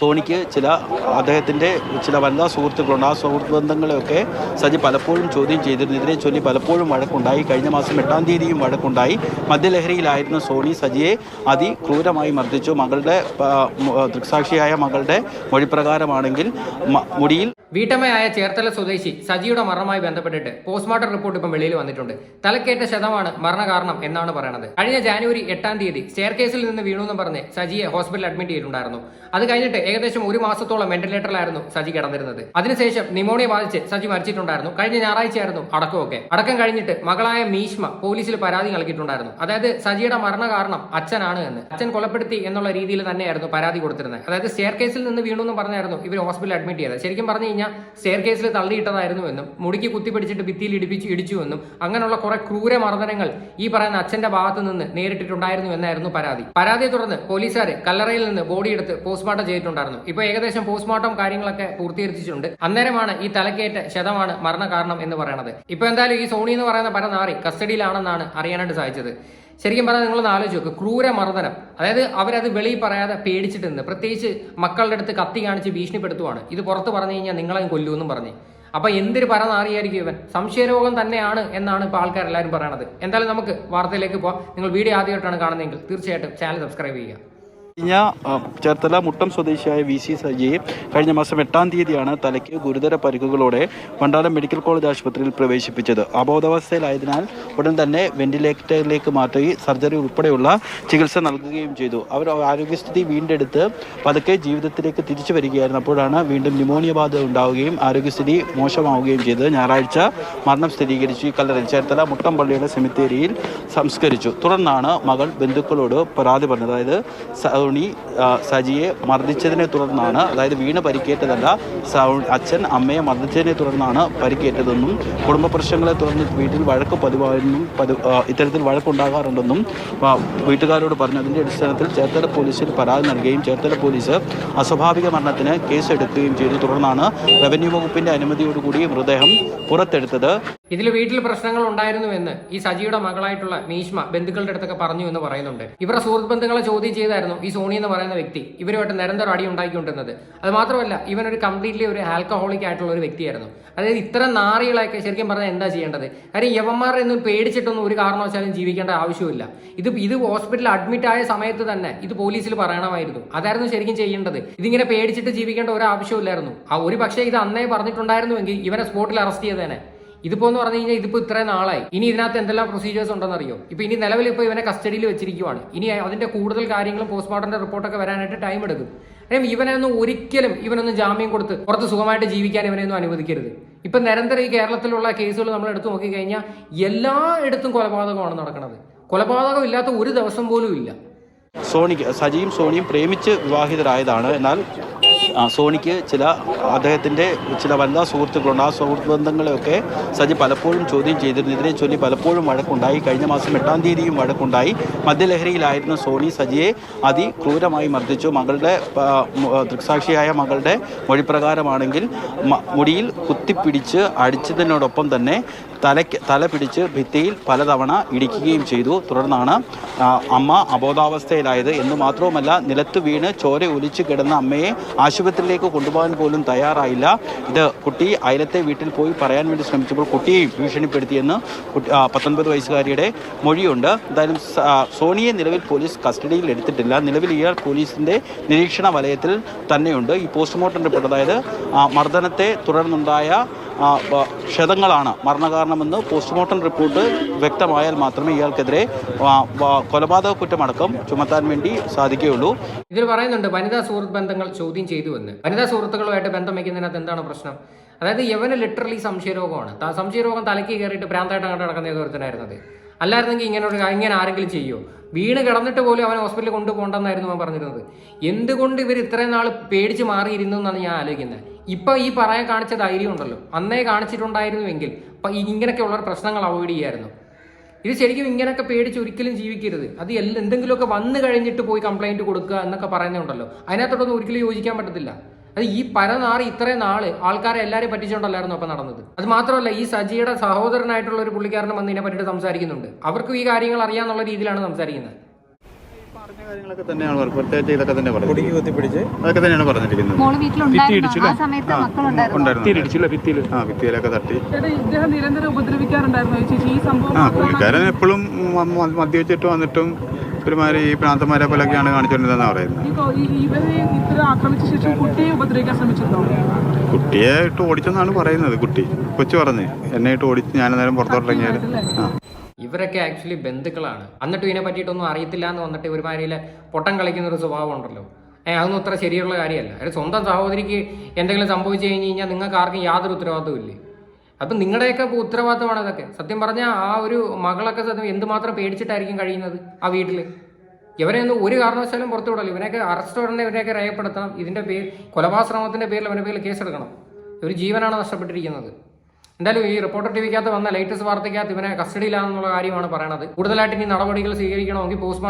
Sonic അദ്ദേഹത്തിൻ്റെ ചില വനിതാ സുഹൃത്തുക്കളുണ്ട്. ആ സുഹൃത്ത് ബന്ധങ്ങളെയൊക്കെ സജി പലപ്പോഴും ചോദ്യം ചെയ്തിരുന്നു. ഇതിനെ ചൊല്ലി പലപ്പോഴും വഴക്കുണ്ടായി. കഴിഞ്ഞ മാസം 8-ാം തീയതിയും വഴക്കുണ്ടായി. മദ്യലഹരിയിലായിരുന്ന സോണി സജിയെ അതിക്രൂരമായി മർദ്ദിച്ചു. മകളുടെ ദൃക്സാക്ഷിയായ മകളുടെ മൊഴിപ്രകാരമാണെങ്കിൽ മുടിയിൽ വീട്ടമ്മയായ ചേർത്തല സ്വദേശി സജിയുടെ മരണവുമായി ബന്ധപ്പെട്ടിട്ട് പോസ്റ്റ്മോർട്ടം റിപ്പോർട്ട് ഇപ്പം വെളിയിൽ വന്നിട്ടുണ്ട്. തലക്കേറ്റ ക്ഷതമാണ് മരണകാരണം എന്നാണ് പറയുന്നത്. കഴിഞ്ഞ ജാനുവരി 8-ാം തീയതി സ്റ്റെയർ കേസിൽ നിന്ന് വീണു എന്ന് പറഞ്ഞ് സജിയെ ഹോസ്പിറ്റലിൽ അഡ്മിറ്റ് ചെയ്തിട്ടുണ്ടായിരുന്നു. അത് കഴിഞ്ഞിട്ട് ഏകദേശം 1 മാസത്തോളം വെന്റിലേറ്ററിലായിരുന്നു സജി കിടന്നിരുന്നത്. അതിനുശേഷം നിമോണിയ ബാധിച്ച് സജി മരിച്ചിട്ടുണ്ടായിരുന്നു. കഴിഞ്ഞ ഞായറാഴ്ചയായിരുന്നു അടക്കമൊക്കെ. അടക്കം കഴിഞ്ഞിട്ട് മകളായ മീഷ്മ പോലീസിൽ പരാതി നൽകിയിട്ടുണ്ടായിരുന്നു. അതായത് സജിയുടെ മരണ കാരണം അച്ഛനാണ് എന്ന്. അച്ഛൻ കൊലപ്പെടുത്തി എന്നുള്ള രീതിയിൽ തന്നെയായിരുന്നു പരാതി കൊടുത്തിരുന്നത്. അതായത് സ്റ്റെയർ കേസിൽ നിന്ന് വീണു എന്ന് പറഞ്ഞായിരുന്നു ഇവർ ഹോസ്പിറ്റലിൽ അഡ്മിറ്റ് ചെയ്തത്. ശരിക്കും പറഞ്ഞു സ്റ്റെയർ കേസിൽ തള്ളിയിട്ടതായിരുന്നുവെന്നും മുടിക്ക് കുത്തിപ്പിടിച്ചിട്ട് ഭിത്തിയിൽ ഇടിച്ചുവെന്നും അങ്ങനെയുള്ള കുറെ ക്രൂര മർദ്ദനങ്ങൾ ഈ പറയുന്ന അച്ഛന്റെ ഭാഗത്ത് നിന്ന് നേരിട്ടിട്ടുണ്ടായിരുന്നു എന്നായിരുന്നു പരാതി. പരാതിയെ തുടർന്ന് പോലീസുകാർ കല്ലറയിൽ നിന്ന് ബോഡി എടുത്ത് പോസ്റ്റ്മോർട്ടം ചെയ്തിട്ടുണ്ടായിരുന്നു. ഇപ്പൊ ഏകദേശം പോസ്റ്റ്മോർട്ടം കാര്യങ്ങളൊക്കെ പൂർത്തീകരിച്ചിട്ടുണ്ട്. അന്നേരമാണ് ഈ തലക്കേറ്റ ക്ഷതമാണ് മരണ കാരണം എന്ന് പറയുന്നത്. ഇപ്പൊ എന്തായാലും ഈ സോണി എന്ന് പറയുന്ന പരനാറി കസ്റ്റഡിയിലാണെന്നാണ് അറിയാനായിട്ട് സാധിച്ചത്. ശരിക്കും പറഞ്ഞാൽ നിങ്ങളൊന്ന് ആലോചിച്ച് നോക്ക്, ക്രൂര മർദ്ദനം. അതായത് അവരത് വെളിയിൽ പറയാതെ പേടിച്ചിട്ട് നിന്ന്, പ്രത്യേകിച്ച് മക്കളുടെ അടുത്ത് കത്തി കാണിച്ച് ഭീഷണിപ്പെടുത്തുവാണ്. ഇത് പുറത്ത് പറഞ്ഞു കഴിഞ്ഞാൽ നിങ്ങളെ കൊല്ലുമെന്നും പറഞ്ഞ്. അപ്പൊ എന്തൊരു പരനാറിയായിരിക്കും ഇവൻ. സംശയരോഗം തന്നെയാണ് എന്നാണ് ഇപ്പോൾ ആൾക്കാരെല്ലാവരും പറയണത്. എന്തായാലും നമുക്ക് വാർത്തയിലേക്ക് പോവാം. നിങ്ങൾ വീഡിയോ ആദ്യമായിട്ടാണ് കാണുന്നതെങ്കിൽ തീർച്ചയായിട്ടും ചാനൽ സബ്സ്ക്രൈബ് ചെയ്യുക. ചേർത്തല മുട്ടം സ്വദേശിയായ VC സജിയെ കഴിഞ്ഞ മാസം 8-ാം തീയതിയാണ് തലയ്ക്ക് ഗുരുതര പരിക്കുകളോടെ വണ്ടാനം മെഡിക്കൽ കോളേജ് ആശുപത്രിയിൽ പ്രവേശിപ്പിച്ചത്. അബോധാവസ്ഥയിലായതിനാൽ ഉടൻ തന്നെ വെന്റിലേറ്ററിലേക്ക് മാറ്റി സർജറി ഉൾപ്പെടെയുള്ള ചികിത്സ നൽകുകയും ചെയ്തു. അവർ ആരോഗ്യസ്ഥിതി വീണ്ടെടുത്ത് പതുക്കെ ജീവിതത്തിലേക്ക് തിരിച്ചു വരികയായിരുന്നു. അപ്പോഴാണ് വീണ്ടും ന്യൂമോണിയ ബാധ ഉണ്ടാവുകയും ആരോഗ്യസ്ഥിതി മോശമാവുകയും ചെയ്തത്. ഞായറാഴ്ച മരണം സ്ഥിരീകരിച്ചു. ഈ കല്ലറയിൽ ചേർത്തല മുട്ടം പള്ളിയുടെ സെമിത്തേരിയിൽ സംസ്കരിച്ചു. തുടർന്നാണ് മകൾ ബന്ധുക്കളോട് പരാതി പറഞ്ഞത്. അതായത് സജിയെ മർദ്ദിച്ചതിനെ തുടർന്നാണ്, അതായത് വീണ് പരിക്കേറ്റതല്ല, അച്ഛൻ അമ്മയെ മർദ്ദിച്ചതിനെ തുടർന്നാണ് പരിക്കേറ്റതെന്നും കുടുംബ പ്രശ്നങ്ങളെ തുടർന്ന് വീട്ടിൽ വഴക്ക് പതിവായെന്നും ഇത്തരത്തിൽ വഴക്കുണ്ടാകാറുണ്ടെന്നും വീട്ടുകാരോട് പറഞ്ഞു. അതിൻ്റെ അടിസ്ഥാനത്തിൽ ചേർത്തല പോലീസിൽ പരാതി നൽകുകയും ചേർത്തല പോലീസ് അസ്വാഭാവിക മരണത്തിന് കേസെടുക്കുകയും ചെയ്തു. തുടർന്നാണ് റവന്യൂ വകുപ്പിന്റെ അനുമതിയോടുകൂടി മൃതദേഹം പുറത്തെടുത്തത്. ഇതിൽ വീട്ടിൽ പ്രശ്നങ്ങൾ ഉണ്ടായിരുന്നുവെന്ന് ഈ സജിയുടെ മകളായിട്ടുള്ള മീഷ്മ ബന്ധുക്കളുടെ അടുത്തൊക്കെ പറഞ്ഞു എന്ന് പറയുന്നുണ്ട്. ഇവരുടെ സുഹൃത്ത് ബന്ധുക്കളെ ചോദ്യം ചെയ്തായിരുന്നു ഈ സോണി എന്ന് പറയുന്ന വ്യക്തി ഇവരുമായിട്ട് നിരന്തരം അടി ഉണ്ടാക്കിക്കൊണ്ടിരുന്നത്. അത് മാത്രമല്ല ഇവനൊരു കംപ്ലീറ്റ്ലി ഒരു ആൽക്കഹോളിക് ആയിട്ടുള്ള ഒരു വ്യക്തിയായിരുന്നു. അതായത് ഇത്തരം നാറികളൊക്കെ ശരിക്കും പറഞ്ഞാൽ എന്താ ചെയ്യേണ്ടത്? കാര്യം യവന്മാരെ ഒന്നും പേടിച്ചിട്ടൊന്നും ഒരു കാരണവശാലും ജീവിക്കേണ്ട ആവശ്യമില്ല. ഇത് ഹോസ്പിറ്റലിൽ അഡ്മിറ്റ് ആയ സമയത്ത് തന്നെ ഇത് പോലീസിൽ പറയണമായിരുന്നു. അതായിരുന്നു ശരിക്കും ചെയ്യേണ്ടത്. ഇതിങ്ങനെ പേടിച്ചിട്ട് ജീവിക്കേണ്ട ഒരു ആവശ്യമില്ലായിരുന്നു. ഒരു പക്ഷേ ഇത് അന്നേ പറഞ്ഞിട്ടുണ്ടായിരുന്നുവെങ്കിൽ ഇവനെ സ്പോട്ടിൽ അറസ്റ്റ് ചെയ്തേനെ. ഇതിപ്പോ എന്ന് പറഞ്ഞു കഴിഞ്ഞാൽ ഇതിപ്പോ ഇത്രയും നാളായി. ഇനി ഇതിനകത്ത് എന്തെല്ലാം പ്രൊസീജിയേഴ്സ് ഉണ്ടെന്നറിയോ? ഇപ്പൊ ഇനി നിലവിൽ ഇപ്പൊ ഇവനെ കസ്റ്റഡിയിൽ വെച്ചിരിക്കുവാണ്. ഇനി അതിന്റെ കൂടുതൽ കാര്യങ്ങളും പോസ്റ്റ്മോർട്ടം റിപ്പോർട്ടൊക്കെ വരാനായിട്ട് ടൈം എടുക്കും. ഇവനൊന്നും ഒരിക്കലും ഇവനൊന്നും ജാമ്യം കൊടുത്ത് പുറത്ത് സുഖമായിട്ട് ജീവിക്കാൻ ഇവനെയൊന്നും അനുവദിക്കരുത്. ഇപ്പൊ നിരന്തരം ഈ കേരളത്തിലുള്ള കേസുകൾ നമ്മൾ എടുത്തു നോക്കിക്കഴിഞ്ഞാൽ എല്ലായിടത്തും കൊലപാതകമാണ് നടക്കുന്നത്. കൊലപാതകം ഇല്ലാത്ത ഒരു ദിവസം പോലും ഇല്ല. സജിയും സോണിയും പ്രേമിച്ച് വിവാഹിതരായതാണ്. എന്നാൽ സോണിക്ക് അദ്ദേഹത്തിൻ്റെ ചില വനിതാ സുഹൃത്തുക്കളുണ്ട്. ആ സുഹൃത്ത് ബന്ധങ്ങളെയൊക്കെ സജി പലപ്പോഴും ചോദ്യം ചെയ്തിരുന്നു. ഇതിനെ ചൊല്ലി പലപ്പോഴും വഴക്കുണ്ടായി. കഴിഞ്ഞ മാസം 8-ാം തീയതിയും വഴക്കുണ്ടായി. മദ്യലഹരിയിലായിരുന്ന സോണി സജിയെ അതിക്രൂരമായി മർദ്ദിച്ചു. മകളുടെ ദൃക്സാക്ഷിയായ മകളുടെ മൊഴിപ്രകാരമാണെങ്കിൽ മുടിയിൽ കുത്തിപ്പിടിച്ച് അടിച്ചതിനോടൊപ്പം തന്നെ തല പിടിച്ച് ഭിത്തിയിൽ പലതവണ ഇടിക്കുകയും ചെയ്തു. തുടർന്നാണ് അമ്മ അബോധാവസ്ഥയിലായത് എന്ന് മാത്രവുമല്ല, നിലത്ത് വീണ് ചോര ഒലിച്ച് കിടന്ന അമ്മയെ ആശുപത്രിയിലേക്ക് കൊണ്ടുപോകാൻ പോലും തയ്യാറായില്ല. ഇത് കുട്ടി അയലത്തെ വീട്ടിൽ പോയി പറയാൻ വേണ്ടി ശ്രമിച്ചപ്പോൾ കുട്ടിയെയും ഭീഷണിപ്പെടുത്തിയെന്ന് 19 വയസ്സുകാരിയുടെ മൊഴിയുണ്ട്. എന്തായാലും സോണിയെ നിലവിൽ പോലീസ് കസ്റ്റഡിയിൽ എടുത്തിട്ടില്ല. നിലവിൽ ഇയാൾ പോലീസിൻ്റെ നിരീക്ഷണ വലയത്തിൽ തന്നെയുണ്ട്. ഈ പോസ്റ്റ്മോർട്ടം റിപ്പോർട്ട്, അതായത് മർദ്ദനത്തെ തുടർന്നുണ്ടായ ക്ഷതങ്ങളാണ് മരണകാരണമെന്ന് പോസ്റ്റ്മോർട്ടം റിപ്പോർട്ട് വ്യക്തമായാൽ മാത്രമേ ഇയാൾക്കെതിരെ കൊലപാതക കുറ്റമടക്കം ചുമത്താൻ വേണ്ടി സാധിക്കുകയുള്ളൂ. ഇതിൽ പറയുന്നുണ്ട് വനിതാ സുഹൃത്ത് ബന്ധങ്ങൾ ചോദ്യം ചെയ്തുവെന്ന്. വനിതാ സുഹൃത്തുക്കളുമായിട്ട് ബന്ധം വയ്ക്കുന്നതിനകത്ത് എന്താണ് പ്രശ്നം? അതായത് യവന് ലിറ്ററലി സംശയരോഗമാണ്. സംശയരോഗം തലയ്ക്ക് കയറിയിട്ട് ഭ്രാന്തായിട്ട് അങ്ങോട്ട് നടക്കുന്ന ഏതൊരുത്തനായിരുന്നത്. അല്ലായിരുന്നെങ്കിൽ ഇങ്ങനെ ആരെങ്കിലും ചെയ്യുമോ? വീണ് കിടന്നിട്ട് പോലും അവൻ ഹോസ്പിറ്റലിൽ കൊണ്ടുപോകണ്ടെന്നായിരുന്നു അവൻ പറഞ്ഞിരുന്നത്. എന്തുകൊണ്ട് ഇവർ ഇത്രയും നാൾ പേടിച്ച് മാറിയിരുന്നു എന്നാണ് ഞാൻ ആലോചിക്കുന്നത്. ഇപ്പൊ ഈ പറയാൻ കാണിച്ച ധൈര്യം ഉണ്ടല്ലോ, അന്നേ കാണിച്ചിട്ടുണ്ടായിരുന്നുവെങ്കിൽ ഇങ്ങനെയൊക്കെയുള്ള പ്രശ്നങ്ങൾ അവോയ്ഡ് ചെയ്യായിരുന്നു. ഇത് ശരിക്കും ഇങ്ങനെയൊക്കെ പേടിച്ച് ഒരിക്കലും ജീവിക്കരുത്. അത് എന്തെങ്കിലുമൊക്കെ വന്നു കഴിഞ്ഞിട്ട് പോയി കംപ്ലൈന്റ് കൊടുക്കുക എന്നൊക്കെ പറയുന്നുണ്ടല്ലോ, അതിനകത്തോടൊന്നും ഒരിക്കലും യോജിക്കാൻ പറ്റത്തില്ല. അത് ഈ പരനാറി ഇത്രയും നാള് ആൾക്കാരെ എല്ലാവരെയും പറ്റിച്ചുകൊണ്ടല്ലായിരുന്നു അപ്പം നടന്നത്. അത് മാത്രമല്ല, ഈ സജിയുടെ സഹോദരനായിട്ടുള്ള ഒരു പുള്ളിക്കാരനും വന്ന് ഇതിനെ പറ്റിയിട്ട് സംസാരിക്കുന്നുണ്ട്. അവർക്കും ഈ കാര്യങ്ങൾ അറിയാന്നുള്ള രീതിയിലാണ് സംസാരിക്കുന്നത്. കാര്യങ്ങളൊക്കെ തന്നെയാണ് പ്രത്യേകിച്ച് ഇതൊക്കെ തന്നെ പറഞ്ഞു കുത്തിപ്പിടിച്ച് അതൊക്കെ തന്നെയാണ് പറഞ്ഞിരിക്കുന്നത്. ഭിത്തിയിലൊക്കെ തട്ടി. പുള്ളിക്കാരൻ എപ്പോഴും മദ്യവെച്ചിട്ട് വന്നിട്ടും ഒരുമാതിരി ഈ പ്രാന്തന്മാരെ പോലൊക്കെയാണ് കാണിച്ചുകൊണ്ടിരുന്നതെന്നാണ് പറയുന്നത്. കുട്ടിയെ ഇട്ട് ഓടിച്ചെന്നാണ് പറയുന്നത്. കൊച്ചു പറഞ്ഞ് എന്നെ ഇട്ട് ഓടിച്ച് ഞാൻ നേരം പുറത്തോട്ടിറങ്ങിയാൽ. ഇവരൊക്കെ ആക്ച്വലി ബന്ധുക്കളാണ്. എന്നിട്ടും ഇതിനെ പറ്റിയിട്ടൊന്നും അറിയത്തില്ല എന്ന് വന്നിട്ട് ഒരുമാതിരിയിലെ പൊട്ടം കളിക്കുന്ന ഒരു സ്വഭാവം ഉണ്ടല്ലോ. അതൊന്നും അത്ര ശരിയുള്ള കാര്യമല്ല. ഒരു സ്വന്തം സഹോദരിക്ക് എന്തെങ്കിലും സംഭവിച്ചു കഴിഞ്ഞ് കഴിഞ്ഞാൽ നിങ്ങൾക്ക് ആർക്കും യാതൊരു ഉത്തരവാദിത്വവും ഇല്ലേ? അപ്പം നിങ്ങളുടെയൊക്കെ ഉത്തരവാദിത്തമാണ് ഇതൊക്കെ. സത്യം പറഞ്ഞാൽ ആ ഒരു മകളൊക്കെ എന്തുമാത്രം പേടിച്ചിട്ടായിരിക്കും കഴിയുന്നത് ആ വീട്ടിൽ. ഇവരെ ഒന്നും ഒരു കാരണവശാലും പുറത്തു വിടല്ലോ. ഇവനൊക്കെ അറസ്റ്റ് ഉടനെ ഇവരെയൊക്കെ രേഖപ്പെടുത്തണം. ഇതിൻ്റെ കൊലപാതകത്തിൻ്റെ പേരിൽ അവൻ്റെ പേരിൽ കേസെടുക്കണം. ഒരു ജീവനാണ് നഷ്ടപ്പെട്ടിരിക്കുന്നത്. എന്തായാലും ഈ റിപ്പോർട്ടർ ടിവിക്കകത്ത് വന്ന ലേറ്റസ്റ്റ് വാർത്തയ്ക്കകത്ത് ഇവനെ കസ്റ്റഡിയിലാണെന്നുള്ള കാര്യമാണ് പറയണത്. കൂടുതലായിട്ട് ഇനി നടപടികൾ സ്വീകരിക്കണമെങ്കിൽ പോസ്റ്റ്മോർട്ടം